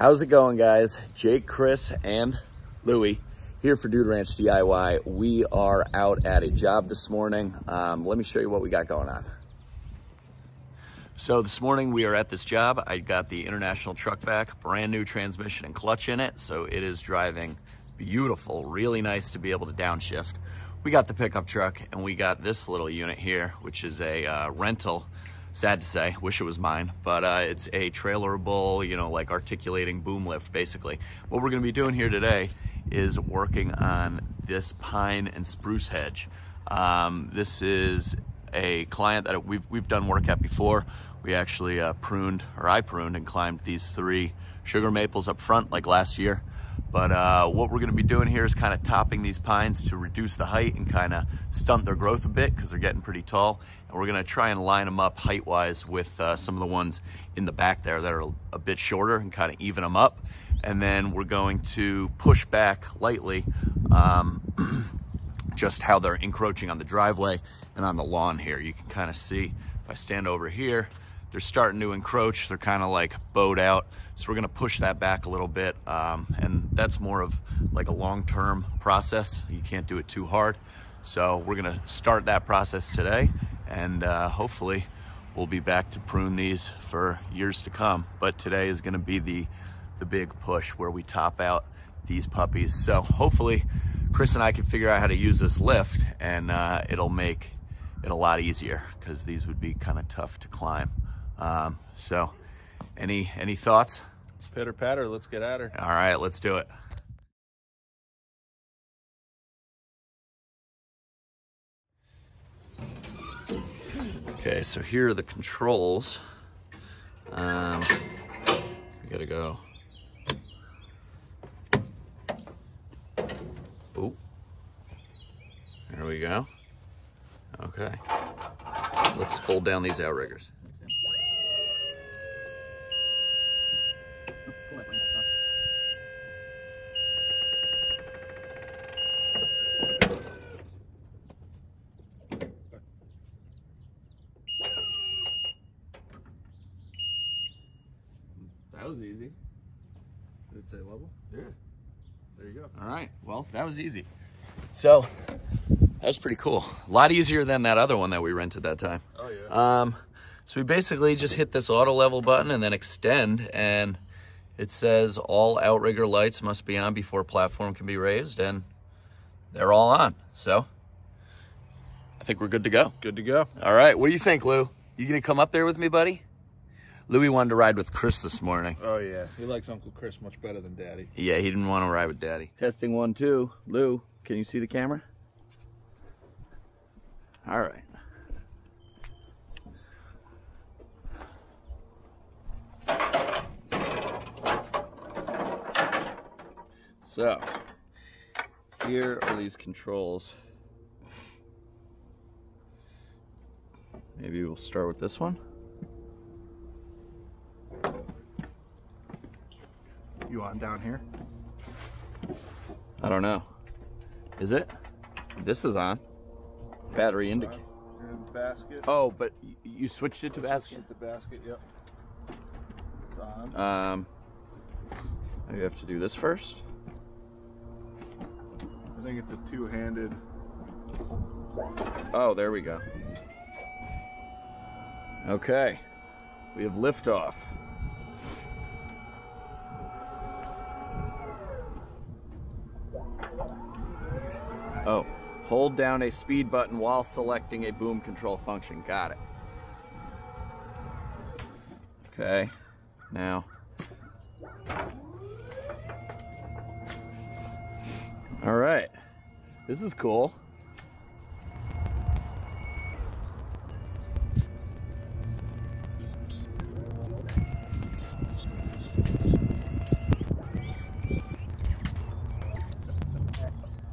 How's it going, guys? Jake, Chris, and Louie here for Dude Ranch DIY. We are out at a job this morning. Let me show you what we got going on. So this morning we are at this job. I got the International truck back, brand new transmission and clutch in it. So it is driving beautiful, really nice to be able to downshift. We got the pickup truck and we got this little unit here, which is a rental. Sad to say, wish it was mine, but it's a trailerable, you know, like articulating boom lift, basically. What we're gonna be doing here today is working on this pine and spruce hedge. This is a client that we've done work at before. We actually I pruned and climbed these 3 sugar maples up front like last year. But what we're gonna be doing here is kind of topping these pines to reduce the height and kind of stunt their growth a bit because they're getting pretty tall. And we're gonna try and line them up height-wise with some of the ones in the back there that are a bit shorter and kind of even them up. And then we're going to push back lightly just how they're encroaching on the driveway and on the lawn here. You can kind of see, if I stand over here, they're starting to encroach. They're kind of like bowed out. So we're gonna push that back a little bit. And that's more of like a long-term process. You can't do it too hard. So we're gonna start that process today and hopefully we'll be back to prune these for years to come. But today is gonna be the big push where we top out these puppies. So hopefully Chris and I can figure out how to use this lift and it'll make it a lot easier because these would be kind of tough to climb. So any thoughts? Pitter patter, let's get at her. All right, let's do it. Okay, so here are the controls. We gotta go. Oh, there we go. Okay, let's fold down these outriggers. That was easy. Did it say level? Yeah. There you go. All right, well, that was easy. So that was pretty cool. A lot easier than that other one that we rented that time. Oh yeah. So we basically just hit this auto level button and then extend, and it says all outrigger lights must be on before platform can be raised, and they're all on. So I think we're good to go. Good to go. All right, what do you think, Lou? You gonna come up there with me, buddy? Louie wanted to ride with Chris this morning. Oh yeah, he likes Uncle Chris much better than Daddy. Yeah, he didn't want to ride with Daddy. Testing 1, 2. Lou, can you see the camera? All right. So, here are these controls. Maybe we'll start with this one. You on down here? I don't know. Is it? This is on. Battery indicator. And basket. Oh, but you switched it to basket? Switched it to basket, yep. It's on. You have to do this first. I think it's a 2-handed. Oh, there we go. Okay. We have liftoff. Oh, hold down a speed button while selecting a boom control function. Got it. Okay, now. All right, this is cool.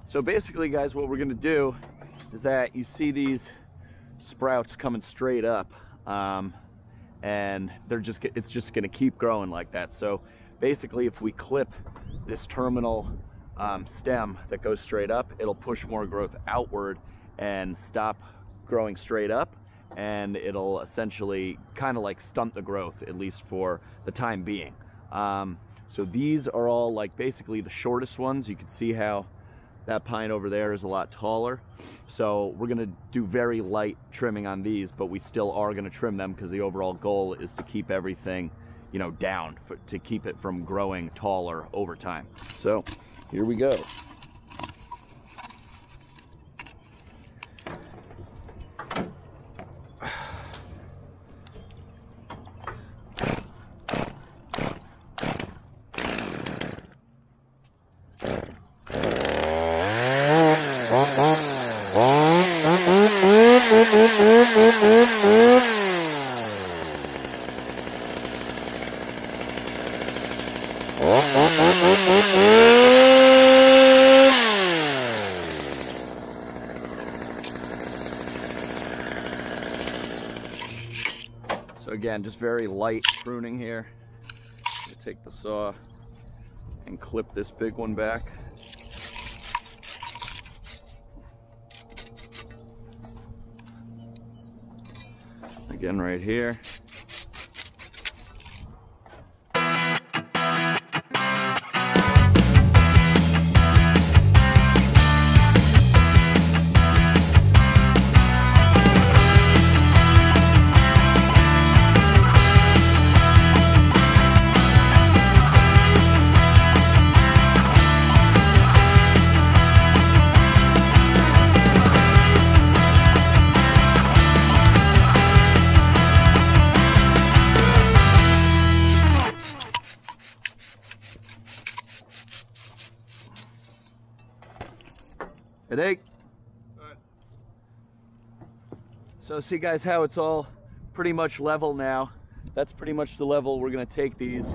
So basically, guys, what we're gonna do is that you see these sprouts coming straight up, and it's just gonna keep growing like that. So basically, if we clip this terminal stem that goes straight up, it'll push more growth outward and stop growing straight up, and it'll essentially kind of like stunt the growth, at least for the time being. So these are all like basically the shortest ones. You can see how that pine over there is a lot taller. So we're gonna do very light trimming on these, but we still are gonna trim them because the overall goal is to keep everything, you know, down, to keep it from growing taller over time. So here we go. So again, just very light pruning here. Take the saw and clip this big one back. Again, right here. Headache. So see guys how it's all pretty much level now. That's pretty much the level we're gonna take these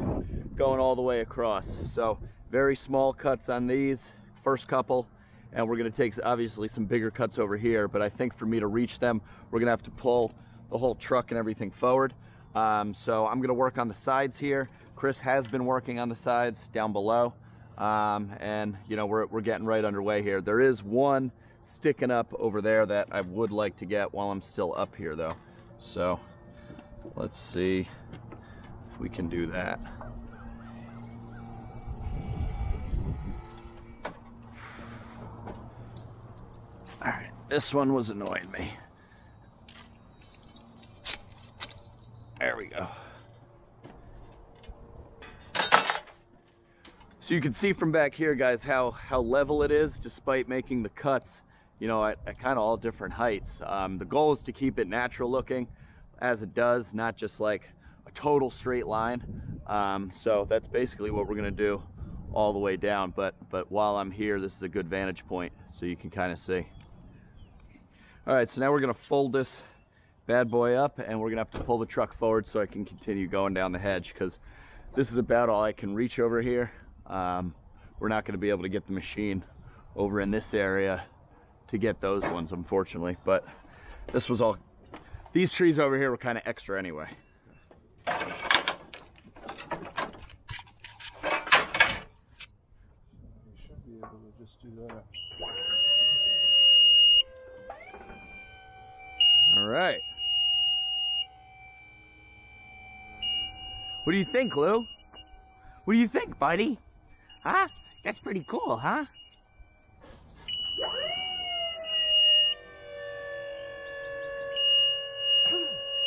going all the way across. So very small cuts on these first couple, and we're gonna take obviously some bigger cuts over here, but I think for me to reach them, we're gonna have to pull the whole truck and everything forward. So I'm gonna work on the sides here. Chris has been working on the sides down below. And you know, we're getting right underway here. There is one sticking up over there that I would like to get while I'm still up here though. So let's see if we can do that. All right, this one was annoying me. There we go. So you can see from back here, guys, how level it is despite making the cuts, you know, at kind of all different heights. The goal is to keep it natural looking as it does, not just like a total straight line. So that's basically what we're gonna do all the way down. But while I'm here, this is a good vantage point so you can kind of see. All right, so now we're gonna fold this bad boy up and we're gonna have to pull the truck forward so I can continue going down the hedge, because this is about all I can reach over here. We're not going to be able to get the machine over in this area to get those ones, unfortunately, but this was all, these trees over here were kind of extra anyway. You should be able to just do that. All right. What do you think, Lou? What do you think, buddy? Huh? That's pretty cool, huh?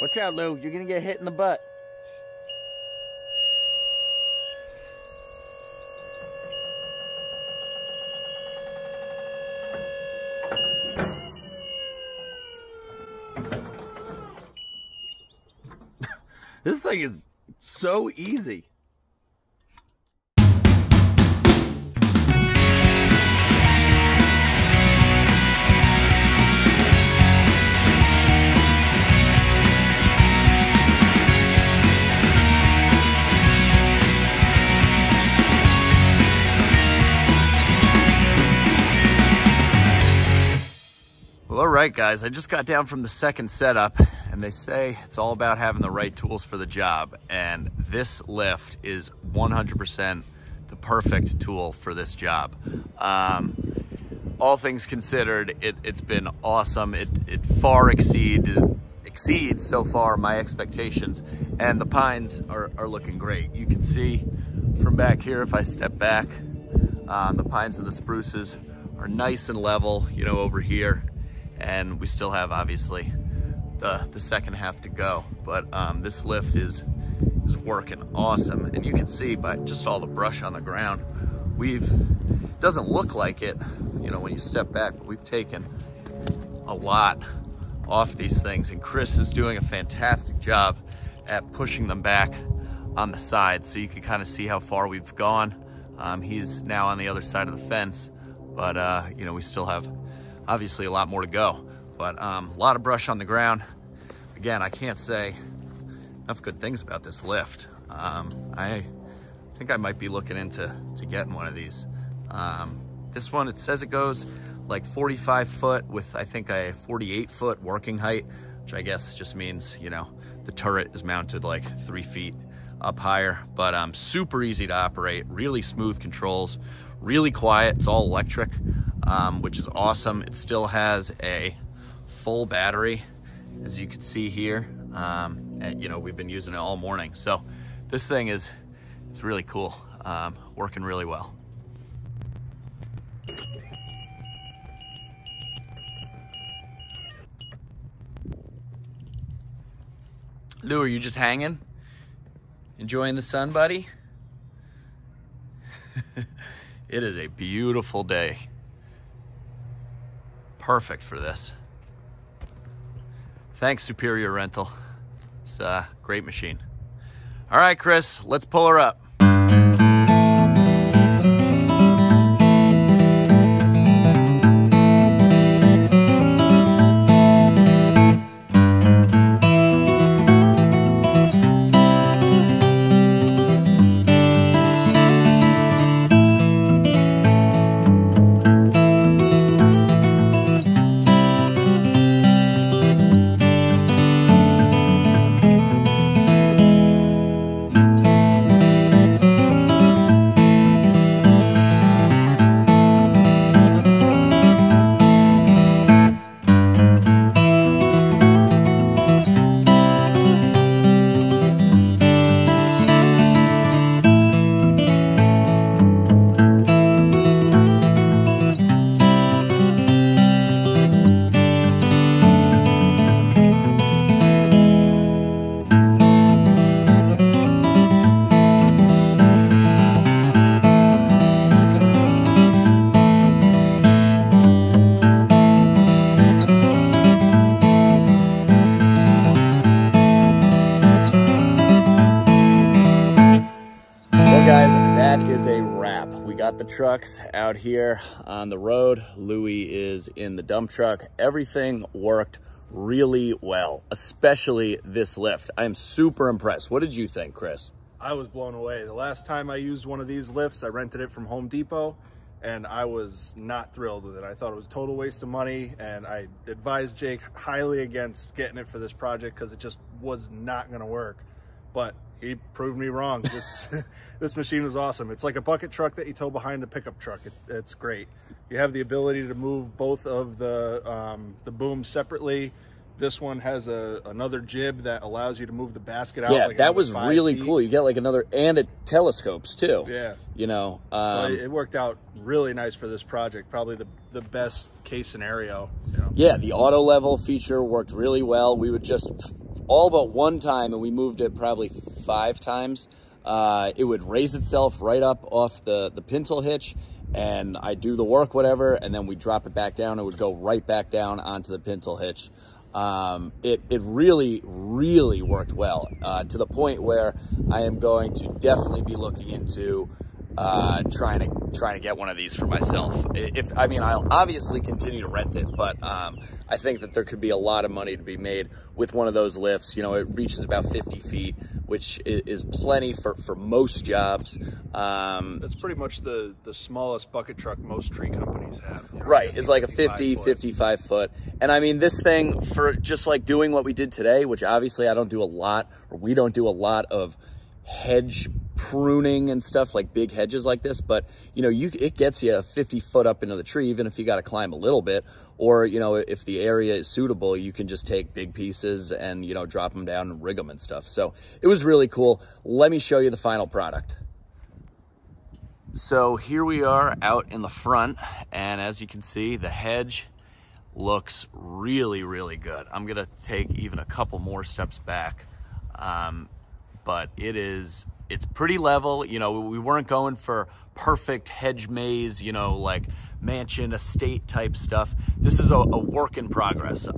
Watch out, Lou. You're gonna get hit in the butt. This thing is so easy. Well, all right, guys, I just got down from the second setup, and they say it's all about having the right tools for the job, and this lift is 100% the perfect tool for this job. All things considered, it's been awesome. It far exceeds so far my expectations, and the pines are looking great. You can see from back here, if I step back, the pines and the spruces are nice and level, you know, over here. And we still have, obviously, the second half to go. But this lift is working awesome. And you can see by just all the brush on the ground, doesn't look like it, you know, when you step back, but we've taken a lot off these things. And Chris is doing a fantastic job at pushing them back on the side. So you can kind of see how far we've gone. He's now on the other side of the fence, but you know, we still have obviously a lot more to go. But a lot of brush on the ground. Again, I can't say enough good things about this lift. I think I might be looking into getting one of these. This one, it says it goes like 45 foot with, I think, a 48 foot working height, which I guess just means, you know, the turret is mounted like 3 feet up higher. But super easy to operate, really smooth controls, really quiet. It's all electric, which is awesome. It still has a full battery, as you can see here. And, you know, we've been using it all morning. So this thing is really cool, working really well. Lou, are you just hanging? Enjoying the sun, buddy? It is a beautiful day. Perfect for this. Thanks, Superior Rental. It's a great machine. All right, Chris, let's pull her up. Got the trucks out here on the road. Louie is in the dump truck. Everything worked really well, especially this lift. I'm super impressed. What did you think, Chris? I was blown away. The last time I used one of these lifts, I rented it from Home Depot, and I was not thrilled with it. I thought it was a total waste of money, and I advised Jake highly against getting it for this project because it just was not going to work. But he proved me wrong. This machine was awesome. It's like a bucket truck that you tow behind a pickup truck. It's great. You have the ability to move both of the booms separately. This one has another jib that allows you to move the basket out. Yeah, like that was really feet. Cool. You get like another, and it telescopes too. Yeah. You know. So it worked out really nice for this project. Probably the best case scenario. You know? Yeah, the auto level feature worked really well. We would just, all but one time, and we moved it probably 5 times, it would raise itself right up off the pintle hitch, and I do the work, whatever, and then we drop it back down. It would go right back down onto the pintle hitch. It really, really worked well, to the point where I am going to definitely be looking into trying to get one of these for myself. I mean, I'll obviously continue to rent it, but I think that there could be a lot of money to be made with one of those lifts. You know, it reaches about 50 feet, which is plenty for most jobs. That's pretty much the smallest bucket truck most tree companies have. You know, right, it's like a 55 foot. And I mean, this thing, for just like doing what we did today, which obviously I don't do a lot, or we don't do a lot of hedge pruning and stuff, like big hedges like this, but you know, it gets you 50 foot up into the tree, even if you got to climb a little bit, or you know, if the area is suitable, you can just take big pieces and, you know, drop them down and rig them and stuff. So it was really cool. Let me show you the final product. So here we are out in the front, and as you can see, the Hedge looks really, really good. I'm gonna take even a couple more steps back, but it's pretty level. You know, we weren't going for perfect hedge maze, you know, like mansion estate type stuff. This is a work in progress.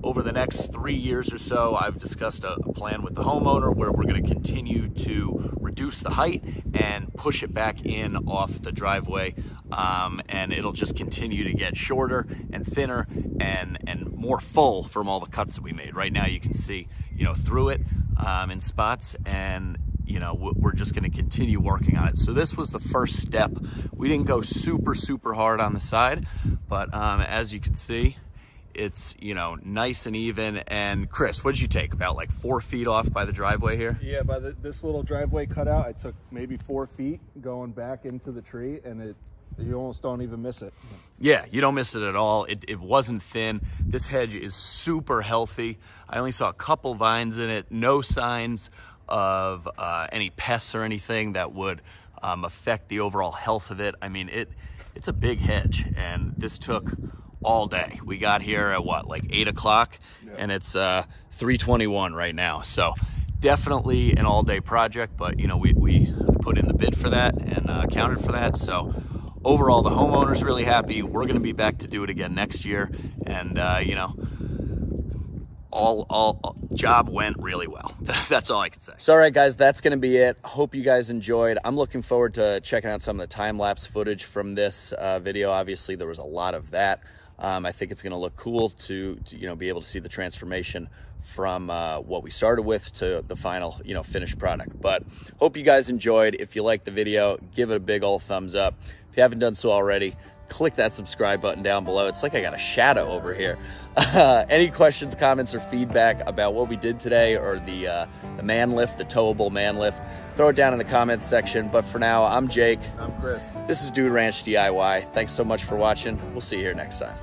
Over the next 3 years or so, I've discussed a plan with the homeowner where we're going to continue to reduce the height and push it back in off the driveway, and it'll just continue to get shorter and thinner and more full from all the cuts that we made. Right now you can see, you know, through it in spots, and you know, we're just going to continue working on it. So this was the first step. We didn't go super hard on the side, but as you can see, it's, you know, nice and even. And Chris, what did you take? About like 4 feet off by the driveway here? Yeah, by this little driveway cutout, I took maybe 4 feet going back into the tree, and you almost don't even miss it. Yeah, you don't miss it at all. It wasn't thin. This hedge is super healthy. I only saw a couple vines in it, no signs of any pests or anything that would affect the overall health of it. I mean, it's a big hedge, and this took all day. We got here at what, like 8 o'clock, yeah. And it's 3:21 right now. So definitely an all-day project, but you know, we put in the bid for that and accounted for that. So overall, the homeowner's really happy. We're going to be back to do it again next year, and you know, all job went really well. That's all I can say. So all right guys, that's gonna be it. Hope you guys enjoyed. I'm looking forward to checking out some of the time-lapse footage from this video. Obviously there was a lot of that. I think it's gonna look cool to you know, be able to see the transformation from what we started with to the final, you know, finished product. But hope you guys enjoyed. If you liked the video, give it a big old thumbs up. If you haven't done so already, click that subscribe button down below. It's like I got a shadow over here. Any questions, comments, or feedback about what we did today, or the man lift, the towable man lift, throw it down in the comments section. But for now, I'm Jake. I'm Chris. This is Dude Ranch DIY. Thanks so much for watching. We'll see you here next time.